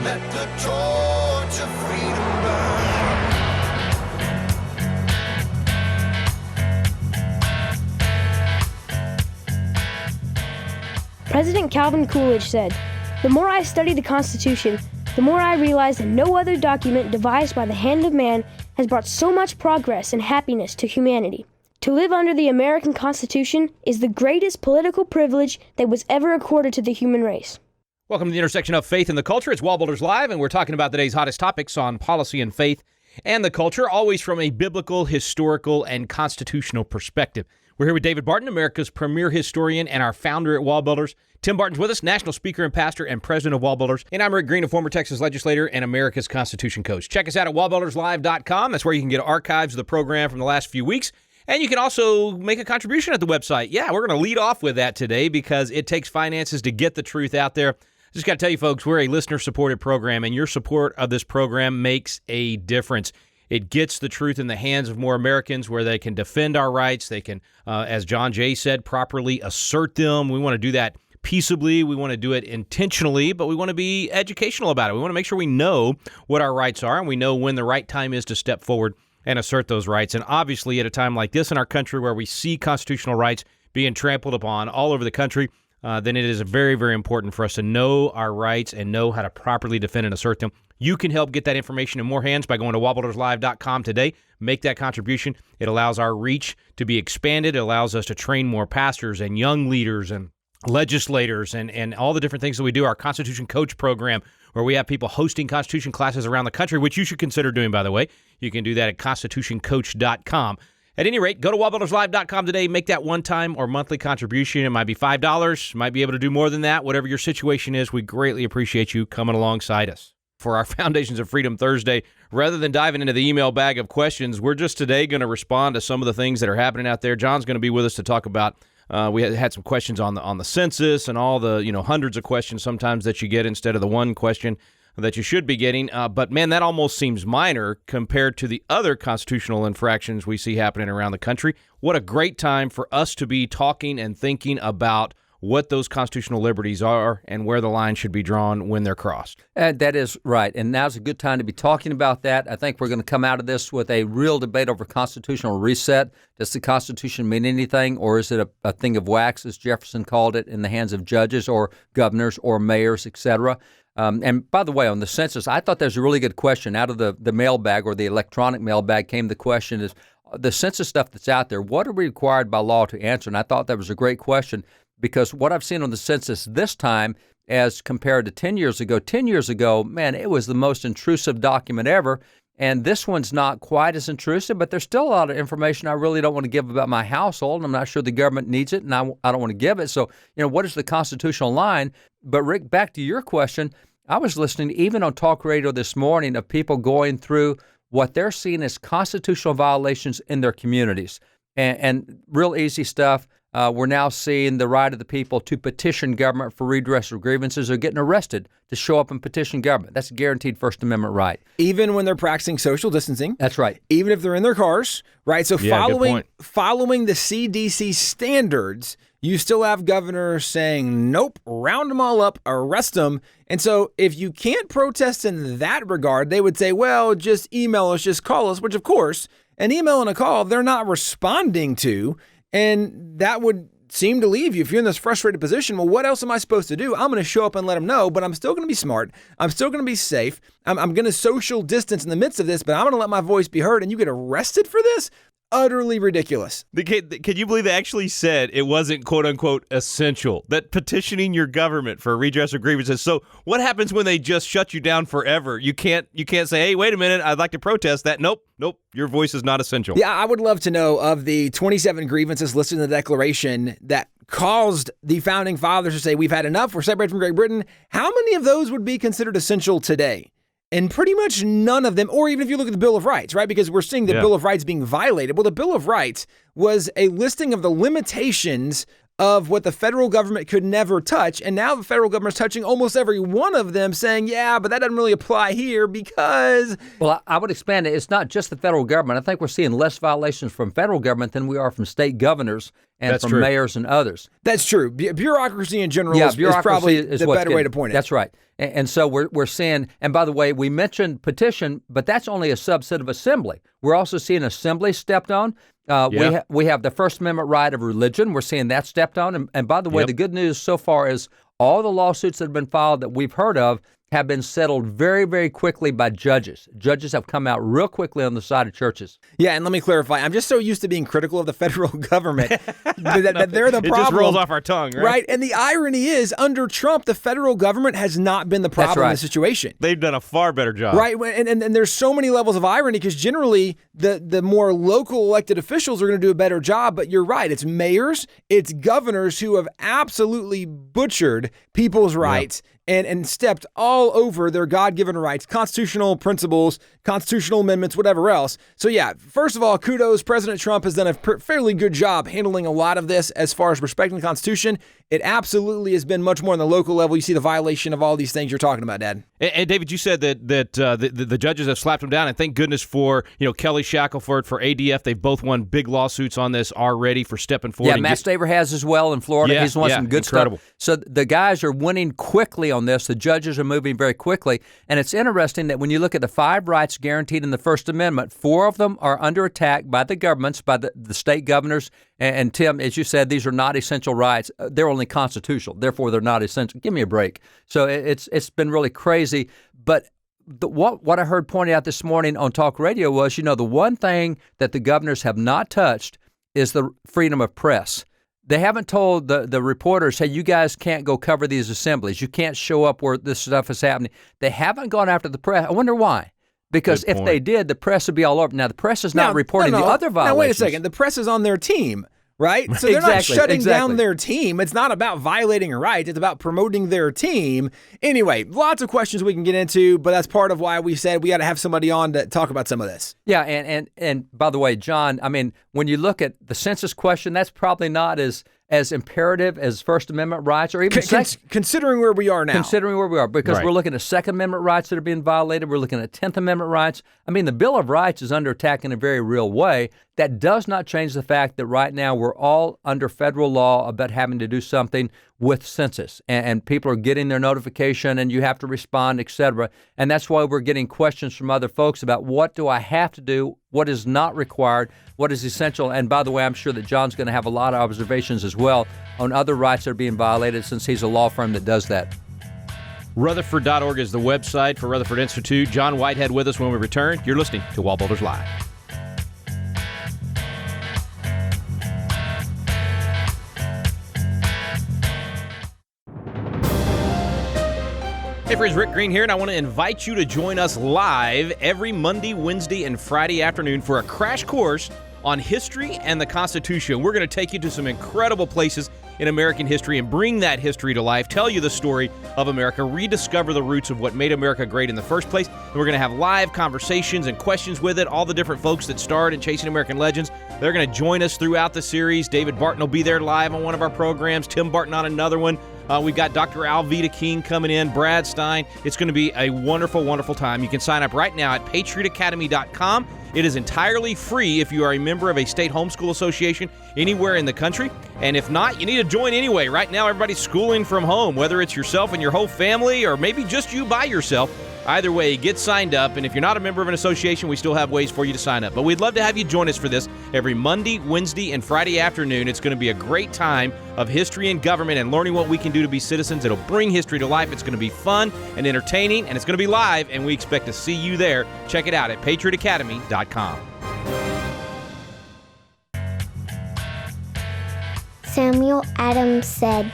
Let the torch of freedom burn. President Calvin Coolidge said, "The more I study the Constitution, the more I realize that no other document devised by the hand of man has brought so much progress and happiness to humanity. To live under the American Constitution is the greatest political privilege that was ever accorded to the human race." Welcome to the intersection of faith and the culture. It's WallBuilders Live, and we're talking about today's hottest topics on policy and faith and the culture, always from a biblical, historical, and constitutional perspective. We're here with David Barton, America's premier historian and our founder at WallBuilders. Tim Barton's with us, national speaker and pastor and president of WallBuilders. And I'm Rick Green, a former Texas legislator and America's Constitution coach. Check us out at wallbuilderslive.com. That's where you can get archives of the program from the last few weeks. And you can also make a contribution at the website. Yeah, we're going to lead off with that today because it takes finances to get the truth out there. Just got to tell you, folks, we're a listener-supported program, and your support of this program makes a difference. It gets the truth in the hands of more Americans where they can defend our rights. They can, as John Jay said, properly assert them. We want to do that peaceably. We want to do it intentionally, but we want to be educational about it. We want to make sure we know what our rights are, and we know when the right time is to step forward and assert those rights. And obviously, at a time like this in our country where we see constitutional rights being trampled upon all over the country, then it is very, very important for us to know our rights and know how to properly defend and assert them. You can help get that information in more hands by going to wallbuilderslive.com today. Make that contribution. It allows our reach to be expanded. It allows us to train more pastors and young leaders and legislators and all the different things that we do. Our Constitution Coach program, where we have people hosting Constitution classes around the country, which you should consider doing, by the way. You can do that at constitutioncoach.com. At any rate, go to wallbuilderslive.com today. Make that one-time or monthly contribution. It might be $5. Might be able to do more than that. Whatever your situation is, we greatly appreciate you coming alongside us. For our Foundations of Freedom Thursday, rather than diving into the email bag of questions, we're just today going to respond to some of the things that are happening out there. John's going to be with us to talk about, we had some questions on the census and all the hundreds of questions sometimes that you get instead of the one question that you should be getting. But, man, that almost seems minor compared to the other constitutional infractions we see happening around the country. What a great time for us to be talking and thinking about what those constitutional liberties are and where the line should be drawn when they're crossed. That is right. And now's a good time to be talking about that. I think we're going to come out of this with a real debate over constitutional reset. Does the Constitution mean anything, or is it a thing of wax, as Jefferson called it, in the hands of judges or governors or mayors, etc.? And by the way, on the census, I thought that was a really good question. Out of the mailbag or the electronic mailbag came the question is, the census stuff that's out there, what are we required by law to answer? And I thought that was a great question, because what I've seen on the census this time as compared to 10 years ago, man, it was the most intrusive document ever. And this one's not quite as intrusive, but there's still a lot of information I really don't want to give about my household, and I'm not sure the government needs it, and I don't want to give it. So, what is the constitutional line? But, Rick, back to your question, I was listening even on talk radio this morning of people going through what they're seeing as constitutional violations in their communities. And real easy stuff. We're now seeing the right of the people to petition government for redress of grievances or getting arrested to show up and petition government. That's a guaranteed First Amendment right. Even when they're practicing social distancing. That's right. Even if they're in their cars, right? So Yeah, following the CDC standards, you still have governors saying, nope, round them all up, arrest them. And so if you can't protest in that regard, they would say, well, just email us, just call us, which of course, an email and a call, they're not responding to. And that would seem to leave you, if you're in this frustrated position, well, what else am I supposed to do? I'm going to show up and let them know, but I'm still going to be smart. I'm still going to be safe. I'm going to social distance in the midst of this, but I'm going to let my voice be heard, and you get arrested for this? Utterly ridiculous. Can you believe they actually said it wasn't quote unquote essential, that petitioning your government for redress of grievances? So what happens when they just shut you down forever? You can't say, hey, wait a minute, I'd like to protest that. Nope. Your voice is not essential. Yeah, I would love to know, of the 27 grievances listed in the Declaration that caused the founding fathers to say we've had enough, we're separated from Great Britain, how many of those would be considered essential today? And pretty much none of them, or even if you look at the Bill of Rights, right? Because we're seeing the Bill of Rights being violated. Well, the Bill of Rights was a listing of the limitations of what the federal government could never touch. And now the federal government's touching almost every one of them, saying, yeah, but that doesn't really apply here because... Well, I would expand it. It's not just the federal government. I think we're seeing less violations from federal government than we are from state governors and from mayors and others. That's true. Bureaucracy in general is probably the better way to point it. That's right. And so we're seeing, and by the way, we mentioned petition, but that's only a subset of assembly. We're also seeing assembly stepped on. We have the First Amendment right of religion. We're seeing that stepped on. And by the way, the good news so far is all the lawsuits that have been filed that we've heard of have been settled very, very quickly by judges. Judges have come out real quickly on the side of churches. Yeah, and let me clarify. I'm just so used to being critical of the federal government that they're the problem. It just rolls off our tongue, right? Right, and the irony is, under Trump, the federal government has not been the problem in the situation. They've done a far better job. Right, and there's so many levels of irony because generally the more local elected officials are going to do a better job, but you're right. It's mayors, it's governors who have absolutely butchered people's rights and stepped all over their God-given rights, constitutional principles, constitutional amendments, whatever else. So yeah, first of all, kudos. President Trump has done a fairly good job handling a lot of this as far as respecting the Constitution. It absolutely has been much more on the local level. You see the violation of all these things you're talking about, Dad. And David, you said that the judges have slapped them down, and thank goodness for Kelly Shackelford, for ADF. They've both won big lawsuits on this already for stepping forward. Yeah, Matt Staver has as well in Florida. He's won some good incredible stuff. So the guys are winning quickly on this. The judges are moving very quickly. And it's interesting that when you look at the 5 rights guaranteed in the First Amendment, 4 of them are under attack by the governments, by the state governors. And Tim, as you said, these are not essential rights. They're only constitutional. Therefore, they're not essential. Give me a break. So it's been really crazy. But what I heard pointed out this morning on talk radio was, the one thing that the governors have not touched is the freedom of press. They haven't told the reporters, hey, you guys can't go cover these assemblies. You can't show up where this stuff is happening. They haven't gone after the press. I wonder why. Because if they did, the press would be all over. Now, the press is not reporting the other violations. Now, wait a second. The press is on their team, right? So they're not shutting down their team. It's not about violating a right. It's about promoting their team. Anyway, lots of questions we can get into, but that's part of why we said we got to have somebody on to talk about some of this. Yeah, and by the way, John, I mean, when you look at the census question, that's probably not as imperative as First Amendment rights or even considering where we are now. Considering where we are, because we're looking at Second Amendment rights that are being violated. We're looking at 10th Amendment rights. I mean, the Bill of Rights is under attack in a very real way. That does not change the fact that right now we're all under federal law about having to do something with census, and people are getting their notification and you have to respond, et cetera. And that's why we're getting questions from other folks about what do I have to do, what is not required, what is essential. And by the way, I'm sure that John's going to have a lot of observations as well on other rights that are being violated since he's a law firm that does that. Rutherford.org is the website for Rutherford Institute. John Whitehead with us when we return. You're listening to WallBuilders Live. Hey friends, Rick Green here, and I want to invite you to join us live every Monday, Wednesday, and Friday afternoon for a crash course on history and the Constitution. We're going to take you to some incredible places in American history and bring that history to life, tell you the story of America, rediscover the roots of what made America great in the first place. And we're going to have live conversations and questions with it. All the different folks that starred in Chasing American Legends, they're going to join us throughout the series. David Barton will be there live on one of our programs, Tim Barton on another one. We've got Dr. Alveda King coming in, Brad Stein. It's going to be a wonderful, wonderful time. You can sign up right now at patriotacademy.com. It is entirely free if you are a member of a state homeschool association anywhere in the country. And if not, you need to join anyway. Right now, everybody's schooling from home, whether it's yourself and your whole family or maybe just you by yourself. Either way, get signed up. And if you're not a member of an association, we still have ways for you to sign up. But we'd love to have you join us for this every Monday, Wednesday, and Friday afternoon. It's going to be a great time of history and government and learning what we can do to be citizens. It'll bring history to life. It's going to be fun and entertaining, and it's going to be live, and we expect to see you there. Check it out at patriotacademy.com. Samuel Adams said,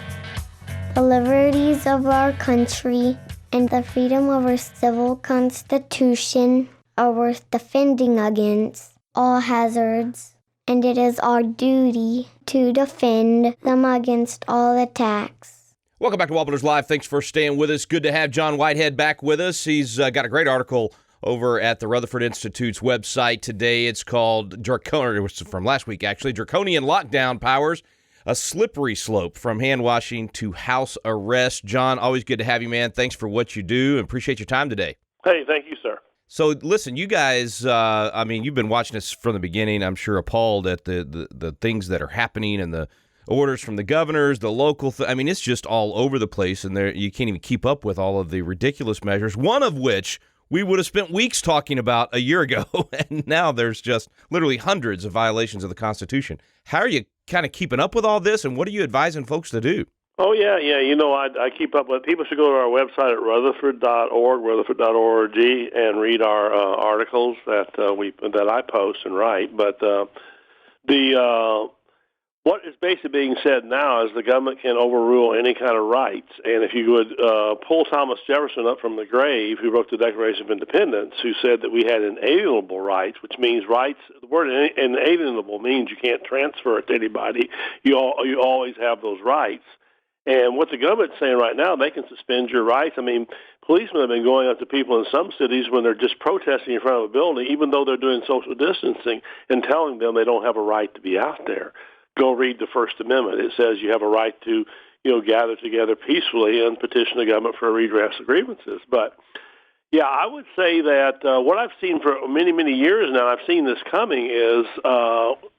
"The liberties of our country and the freedom of our civil constitution are worth defending against all hazards, and it is our duty to defend them against all attacks." Welcome back to WallBuilders Live. Thanks for staying with us. Good to have John Whitehead back with us. He's got a great article over at the Rutherford Institute's website today. It's called Draconian, it was from last week actually, Draconian Lockdown Powers a slippery slope from hand washing to house arrest. John, always good to have you, man. Thanks for what you do and appreciate your time today. Hey, thank you, sir. So, listen, you guys, you've been watching this from the beginning, I'm sure appalled at the things that are happening and the orders from the governors, the local, it's just all over the place, and you can't even keep up with all of the ridiculous measures, one of which we would have spent weeks talking about a year ago, and now there's just literally hundreds of violations of the Constitution. How are you kind of keeping up with all this, and what are you advising folks to do? Oh, yeah. I keep up with. People should go to our website at rutherford.org, and read our articles that I post and write. But what is basically being said now is the government can overrule any kind of rights. And if you would pull Thomas Jefferson up from the grave, who wrote the Declaration of Independence, who said that we had inalienable rights, which means rights. The word inalienable means you can't transfer it to anybody. You always have those rights. And what the government's saying right now, they can suspend your rights. Policemen have been going up to people in some cities when they're just protesting in front of a building, even though they're doing social distancing, and telling them they don't have a right to be out there. Go read the First Amendment. It says you have a right to, gather together peacefully and petition the government for a redress of grievances. But, yeah, I would say that what I've seen for many, many years now, I've seen this coming, is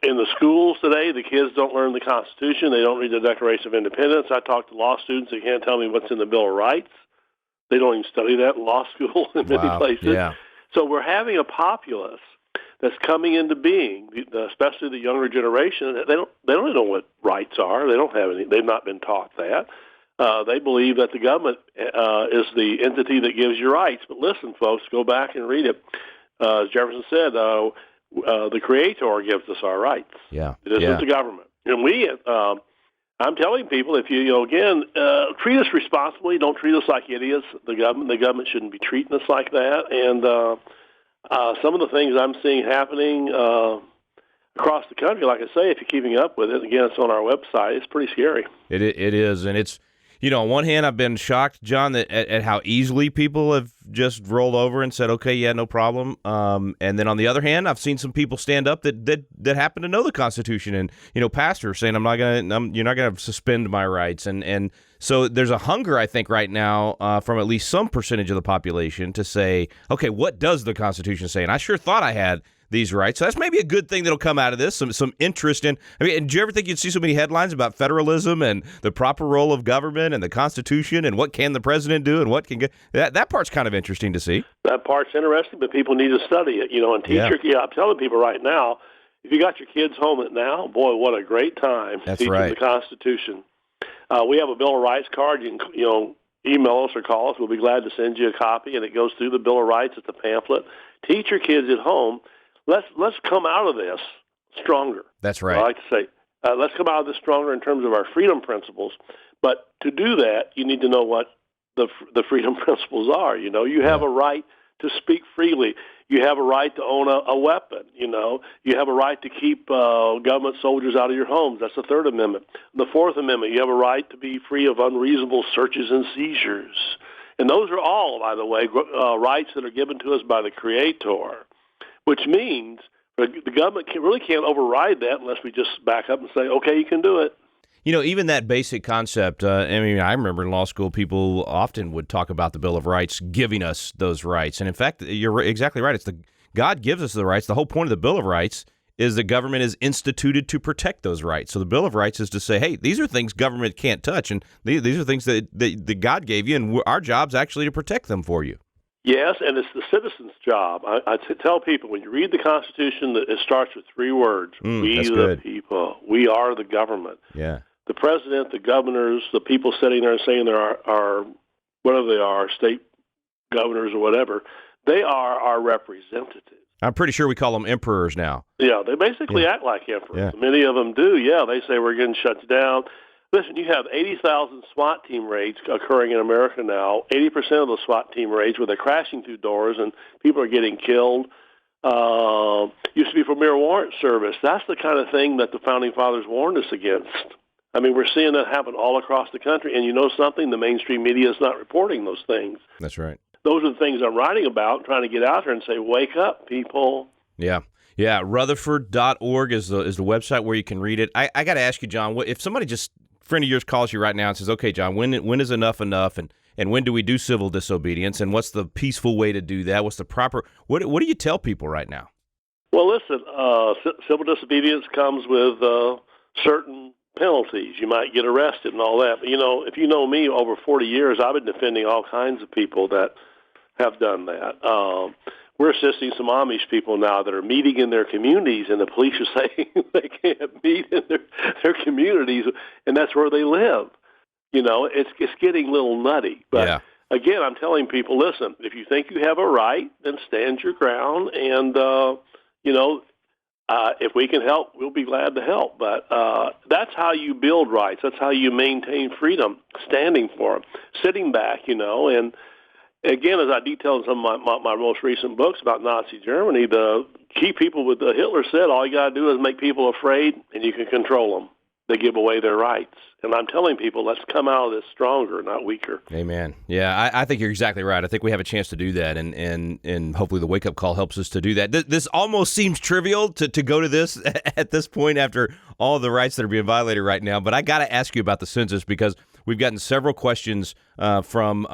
in the schools today, the kids don't learn the Constitution. They don't read the Declaration of Independence. I talk to law students. They can't tell me what's in the Bill of Rights. They don't even study that in law school in many places. Yeah. So we're having a populace that's coming into being, especially the younger generation. They don't know what rights are. They don't have any. They've not been taught that. They believe that the government is the entity that gives you rights. But listen, folks, go back and read it. As Jefferson said, the Creator gives us our rights. Yeah. It isn't the government. And I'm telling people, if you treat us responsibly, don't treat us like idiots. The government shouldn't be treating us like that. And some of the things I'm seeing happening across the country, like I say, if you're keeping up with it, again, it's on our website. It's pretty scary. It is, and it's, on one hand, I've been shocked, John, at how easily people have just rolled over and said, okay, yeah, no problem. And then on the other hand, I've seen some people stand up that happen to know the Constitution, and pastors saying, you're not gonna suspend my rights, and so there's a hunger, I think, right now from at least some percentage of the population to say, okay, what does the Constitution say? And I sure thought I had these rights. So that's maybe a good thing that'll come out of this, some interest in. And do you ever think you'd see so many headlines about federalism and the proper role of government and the Constitution and what can the president do and what can get that part's kind of interesting to see. That part's interesting, but people need to study it. And I'm telling people right now, if you got your kids home now, boy, what a great time to teach them the Constitution. We have a Bill of Rights card. You can email us or call us. We'll be glad to send you a copy, and it goes through the Bill of Rights. It's a pamphlet. Teach your kids at home. Let's come out of this stronger. That's right. I like to say, let's come out of this stronger in terms of our freedom principles. But to do that, you need to know what the freedom principles are. You have a right to speak freely. You have a right to own a weapon. You have a right to keep government soldiers out of your homes. That's the Third Amendment. The Fourth Amendment, you have a right to be free of unreasonable searches and seizures. And those are all, by the way, rights that are given to us by the Creator. Which means the government really can't override that unless we just back up and say, okay, you can do it. Even that basic concept, I remember in law school, people often would talk about the Bill of Rights giving us those rights. And in fact, you're exactly right. God gives us the rights. The whole point of the Bill of Rights is the government is instituted to protect those rights. So the Bill of Rights is to say, hey, these are things government can't touch. And these are things that God gave you, and our job's actually to protect them for you. Yes, and it's the citizen's job. I tell people, when you read the Constitution, it starts with three words. We the people. We are the government. Yeah. The president, the governors, the people sitting there and saying there are whatever they are, state governors or whatever, they are our representatives. I'm pretty sure we call them emperors now. Yeah, they basically act like emperors. Yeah. Many of them do. Yeah, they say we're getting shut down. Listen, you have 80,000 SWAT team raids occurring in America now. 80% of the SWAT team raids where they're crashing through doors and people are getting killed. Used to be for mere warrant service. That's the kind of thing that the Founding Fathers warned us against. We're seeing that happen all across the country. And you know something? The mainstream media is not reporting those things. That's right. Those are the things I'm writing about, trying to get out there and say, wake up, people. Yeah. Yeah, Rutherford.org is the website where you can read it. I got to ask you, John, if somebody friend of yours calls you right now and says, okay, John, when is enough, and when do we do civil disobedience, and what's the peaceful way to do that? What's the proper, what do you tell people right now? Well, listen, civil disobedience comes with certain penalties. You might get arrested and all that. But, if you know me, over 40 years, I've been defending all kinds of people that have done that. We're assisting some Amish people now that are meeting in their communities, and the police are saying they can't meet in their communities, and that's where they live. It's getting a little nutty. But again, I'm telling people, listen, if you think you have a right, then stand your ground, and if we can help, we'll be glad to help. But that's how you build rights. That's how you maintain freedom, standing for them, sitting back, and again, as I detailed in some of my most recent books about Nazi Germany, the key people with Hitler said, all you got to do is make people afraid, and you can control them. They give away their rights. And I'm telling people, let's come out of this stronger, not weaker. Amen. Yeah, I think you're exactly right. I think we have a chance to do that, and hopefully the wake-up call helps us to do that. This almost seems trivial to go to this at this point after all the rights that are being violated right now, but I got to ask you about the census, because we've gotten several questions from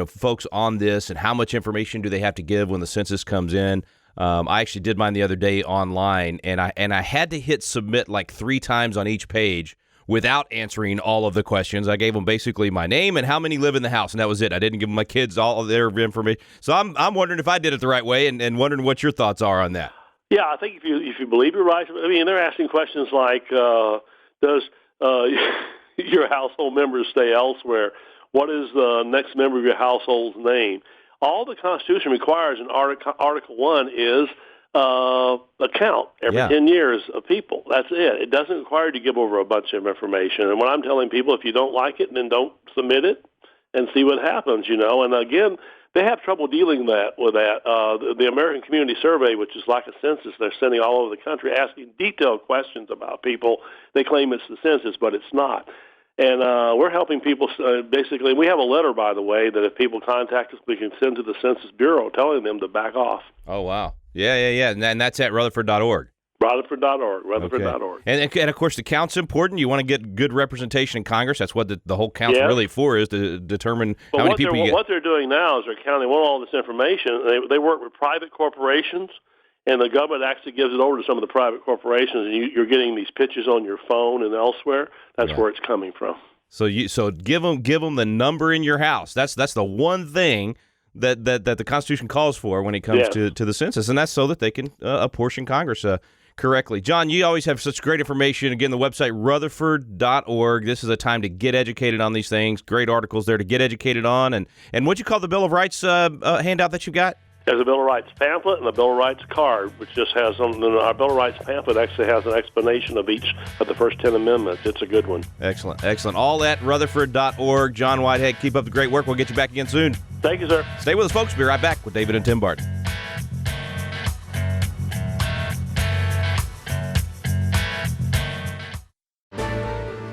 folks on this, and how much information do they have to give when the census comes in. I actually did mine the other day online, and I had to hit submit like 3 times on each page without answering all of the questions. I gave them basically my name and how many live in the house, and that was it. I didn't give my kids all of their information. So I'm wondering if I did it the right way, and wondering what your thoughts are on that. Yeah, I think if you believe your rights, I mean, they're asking questions like, does your household members stay elsewhere? What is the next member of your household's name? All the Constitution requires in Article 1 is a count every 10 years of people. That's it. It doesn't require you to give over a bunch of information. And what I'm telling people, if you don't like it, then don't submit it and see what happens, And again, they have trouble dealing with that. The American Community Survey, which is like a census, they're sending all over the country asking detailed questions about people. They claim it's the census, but it's not. And we're helping people basically. We have a letter, by the way, that if people contact us, we can send to the Census Bureau telling them to back off. Oh, wow. Yeah. And that's at Rutherford.org. Rutherford.org. And of course, the count's important. You want to get good representation in Congress. That's what the whole count's really for, is to determine how many people you get. What they're doing now is they're counting all this information. They work with private corporations, and the government actually gives it over to some of the private corporations, and you're getting these pictures on your phone and elsewhere. That's where it's coming from. So give them the number in your house. That's the one thing that the Constitution calls for when it comes to the census, and that's so that they can apportion Congress correctly. John, you always have such great information. Again, the website, Rutherford.org. This is a time to get educated on these things. Great articles there to get educated on. And what'd you call the Bill of Rights handout that you got? There's a Bill of Rights pamphlet and a Bill of Rights card, which just has our Bill of Rights pamphlet actually has an explanation of each of the first 10 amendments. It's a good one. Excellent. All at Rutherford.org. John Whitehead, keep up the great work. We'll get you back again soon. Thank you, sir. Stay with us, folks. Be right back with David and Tim Barton.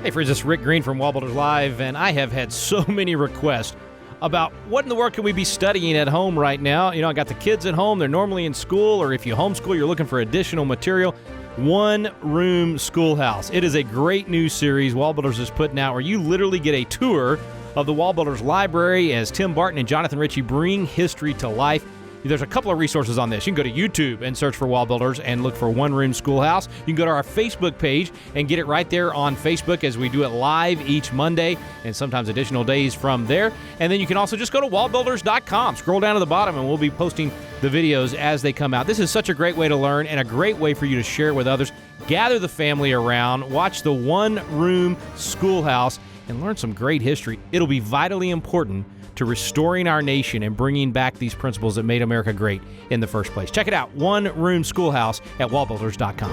Hey, friends, it's Rick Green from WallBuilders Live, and I have had so many requests about what in the world can we be studying at home right now. I got the kids at home. They're normally in school, or if you homeschool, you're looking for additional material. One Room Schoolhouse. It is a great new series WallBuilders is putting out where you literally get a tour of the WallBuilders library as Tim Barton and Jonathan Ritchie bring history to life. There's a couple of resources on this. You can go to YouTube and search for WallBuilders and look for One Room Schoolhouse. You can go to our Facebook page and get it right there on Facebook as we do it live each Monday and sometimes additional days from there. And then you can also just go to wallbuilders.com. Scroll down to the bottom and we'll be posting the videos as they come out. This is such a great way to learn and a great way for you to share it with others. Gather the family around, watch the One Room Schoolhouse, and learn some great history. It'll be vitally important to restoring our nation and bringing back these principles that made America great in the first place. Check it out, One Room Schoolhouse at wallbuilders.com.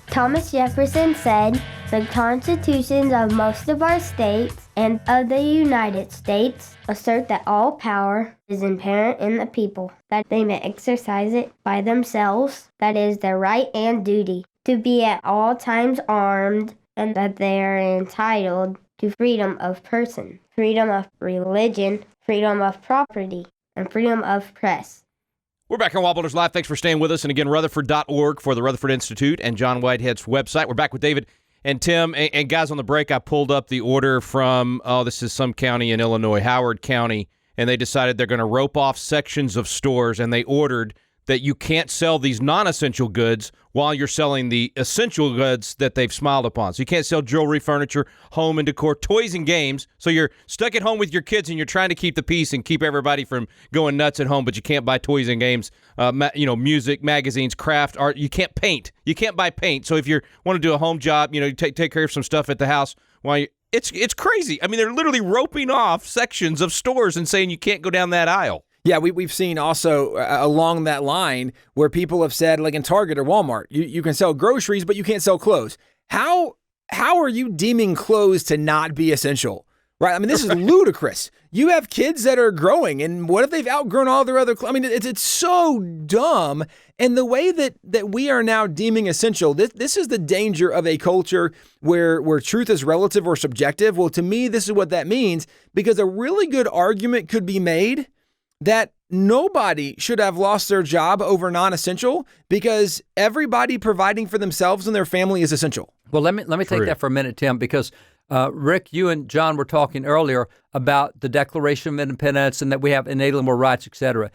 Thomas Jefferson said, "The constitutions of most of our states and of the United States assert that all power is inherent in the people, that they may exercise it by themselves, that is their right and duty, to be at all times armed, and that they are entitled to freedom of person, freedom of religion, freedom of property, and freedom of press. We're back on WallBuilders Live. Thanks for staying with us. And again, Rutherford.org for the Rutherford Institute and John Whitehead's website. We're back with David and Tim. And guys, on the break, I pulled up the order from, this is some county in Illinois, Howard County, and they decided they're going to rope off sections of stores, and they ordered that you can't sell these non-essential goods while you're selling the essential goods that they've smiled upon. So you can't sell jewelry, furniture, home and decor, toys and games. So you're stuck at home with your kids and you're trying to keep the peace and keep everybody from going nuts at home, but you can't buy toys and games, music, magazines, craft, art. You can't paint. You can't buy paint. So if you want to do a home job, you take care of some stuff at the house while you it's crazy. I mean, they're literally roping off sections of stores and saying you can't go down that aisle. Yeah, we've seen also along that line where people have said, like in Target or Walmart, you can sell groceries, but you can't sell clothes. How are you deeming clothes to not be essential? Right? I mean, this is ludicrous. You have kids that are growing, and what if they've outgrown all their other clothes? I mean, it's so dumb. And the way that we are now deeming essential, this is the danger of a culture where truth is relative or subjective. Well, to me, this is what that means, because a really good argument could be made that nobody should have lost their job over non-essential because everybody providing for themselves and their family is essential. Well, let me take that for a minute, Tim, because Rick, you and John were talking earlier about the Declaration of Independence and that we have inalienable rights, et cetera.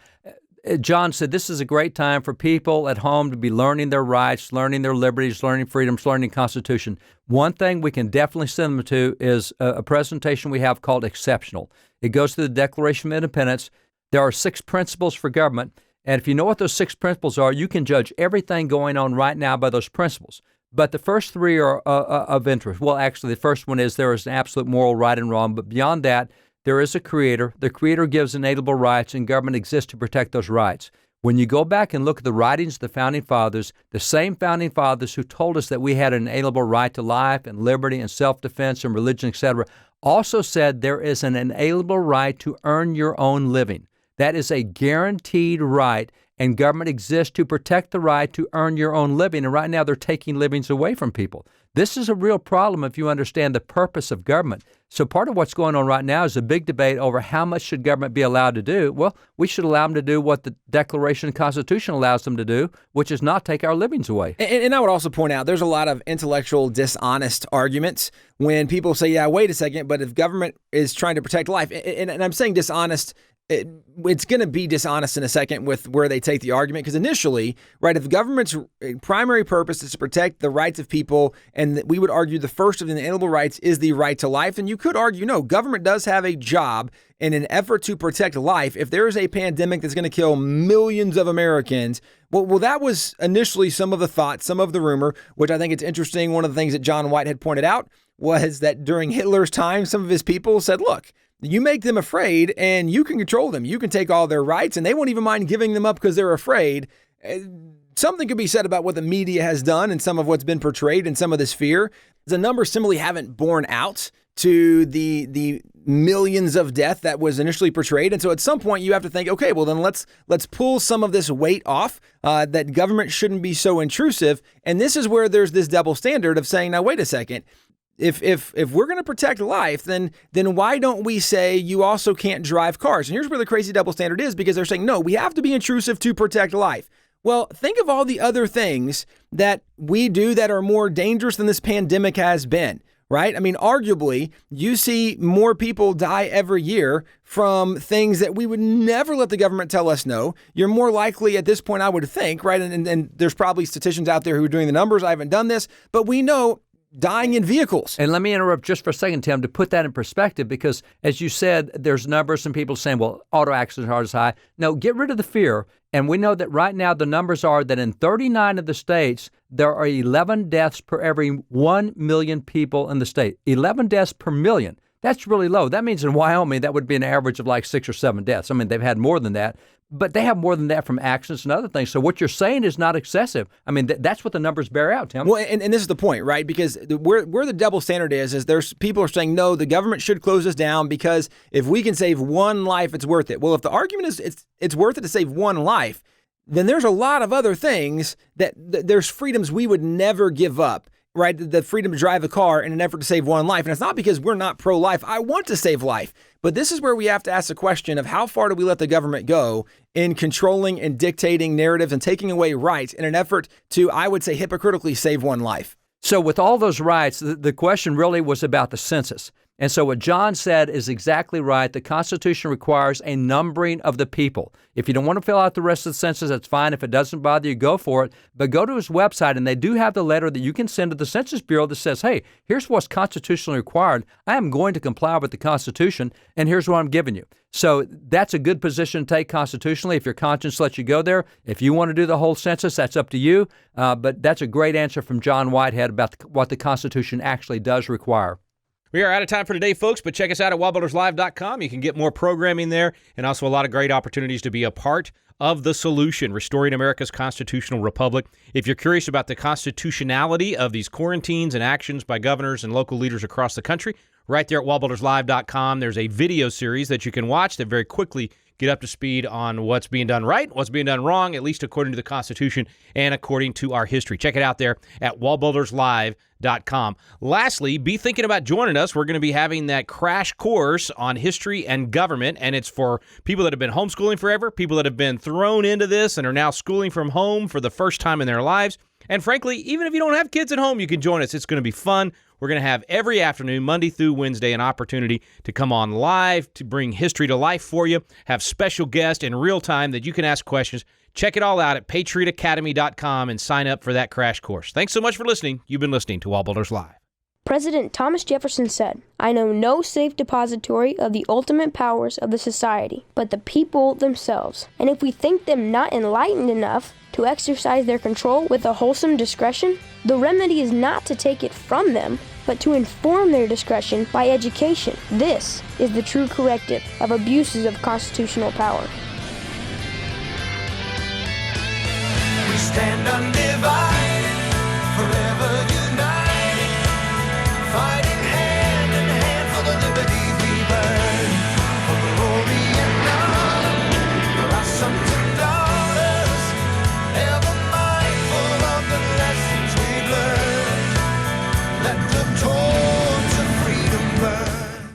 John said this is a great time for people at home to be learning their rights, learning their liberties, learning freedoms, learning the Constitution. One thing we can definitely send them to is a presentation we have called Exceptional. It goes to the Declaration of Independence. There are 6 principles for government, and if you know what those 6 principles are, you can judge everything going on right now by those principles. But the first 3 are of interest. Well, actually, the first one is there is an absolute moral right and wrong, but beyond that, there is a creator. The creator gives inalienable rights, and government exists to protect those rights. When you go back and look at the writings of the Founding Fathers, the same Founding Fathers who told us that we had an inalienable right to life and liberty and self-defense and religion, etc., also said there is an inalienable right to earn your own living. That is a guaranteed right, and government exists to protect the right to earn your own living. And right now, they're taking livings away from people. This is a real problem if you understand the purpose of government. So part of what's going on right now is a big debate over how much should government be allowed to do. Well, we should allow them to do what the Declaration and Constitution allows them to do, which is not take our livings away. And I would also point out there's a lot of intellectual dishonest arguments when people say, yeah, wait a second, but if government is trying to protect life, and I'm saying dishonest, it's going to be dishonest in a second with where they take the argument, because initially, right, if the government's primary purpose is to protect the rights of people, and we would argue the first of the inalienable rights is the right to life, then you could argue, no, government does have a job in an effort to protect life. If there is a pandemic that's going to kill millions of Americans, well, that was initially some of the thought, some of the rumor, which I think it's interesting. One of the things that John Whitehead pointed out was that during Hitler's time, some of his people said, look, you make them afraid and you can control them. You can take all their rights and they won't even mind giving them up because they're afraid. Something could be said about what the media has done and some of what's been portrayed and some of this fear. The numbers simply haven't borne out to the millions of death that was initially portrayed. And so at some point you have to think, okay, well then let's pull some of this weight off, that government shouldn't be so intrusive. And this is where there's this double standard of saying, now wait a second. If we're going to protect life, then why don't we say you also can't drive cars? And here's where the crazy double standard is, because they're saying, no, we have to be intrusive to protect life. Well, think of all the other things that we do that are more dangerous than this pandemic has been, right? I mean, arguably, you see more people die every year from things that we would never let the government tell us no. You're more likely at this point, I would think, right? And there's probably statisticians out there who are doing the numbers. I haven't done this, but we know dying in vehicles. And let me interrupt just for a second, Tim, to put that in perspective, because as you said, there's numbers and people saying, well, auto accidents aren't as high. No, get rid of the fear. And we know that right now the numbers are that in 39 of the states, there are 11 deaths per every 1 million people in the state. 11 deaths per million. That's really low. That means in Wyoming, that would be an average of like 6 or 7 deaths. I mean, they've had more than that, but they have more than that from accidents and other things. So what you're saying is not excessive. I mean, that's what the numbers bear out, Tim. Well, and this is the point, right? Because where the double standard is there's people are saying, no, the government should close us down because if we can save one life, it's worth it. Well, if the argument is it's worth it to save one life, then there's a lot of other things that there's freedoms we would never give up right? The freedom to drive a car in an effort to save one life. And it's not because we're not pro-life. I want to save life. But this is where we have to ask the question of how far do we let the government go in controlling and dictating narratives and taking away rights in an effort to, I would say, hypocritically save one life. So with all those rights, the question really was about the census. And so what John said is exactly right. The Constitution requires a numbering of the people. If you don't want to fill out the rest of the census, that's fine. If it doesn't bother you, go for it. But go to his website, and they do have the letter that you can send to the Census Bureau that says, hey, here's what's constitutionally required. I am going to comply with the Constitution, and here's what I'm giving you. So that's a good position to take constitutionally if your conscience lets you go there. If you want to do the whole census, that's up to you. But that's a great answer from John Whitehead about what the Constitution actually does require. We are out of time for today, folks, but check us out at WallBuildersLive.com. You can get more programming there and also a lot of great opportunities to be a part of the solution, restoring America's constitutional republic. If you're curious about the constitutionality of these quarantines and actions by governors and local leaders across the country, right there at WallBuildersLive.com, there's a video series that you can watch that very quickly get up to speed on what's being done right, what's being done wrong, at least according to the Constitution and according to our history. Check it out there at WallBuildersLive.com. Lastly, be thinking about joining us. We're going to be having that crash course on history and government, and it's for people that have been homeschooling forever, people that have been thrown into this and are now schooling from home for the first time in their lives. And frankly, even if you don't have kids at home, you can join us. It's going to be fun. We're going to have every afternoon, Monday through Wednesday, an opportunity to come on live, to bring history to life for you, have special guests in real time that you can ask questions. Check it all out at patriotacademy.com and sign up for that crash course. Thanks so much for listening. You've been listening to WallBuilders Live. President Thomas Jefferson said, "I know no safe depository of the ultimate powers of the society, but the people themselves. And if we think them not enlightened enough to exercise their control with a wholesome discretion, the remedy is not to take it from them, but to inform their discretion by education. This is the true corrective of abuses of constitutional power." We stand undivided.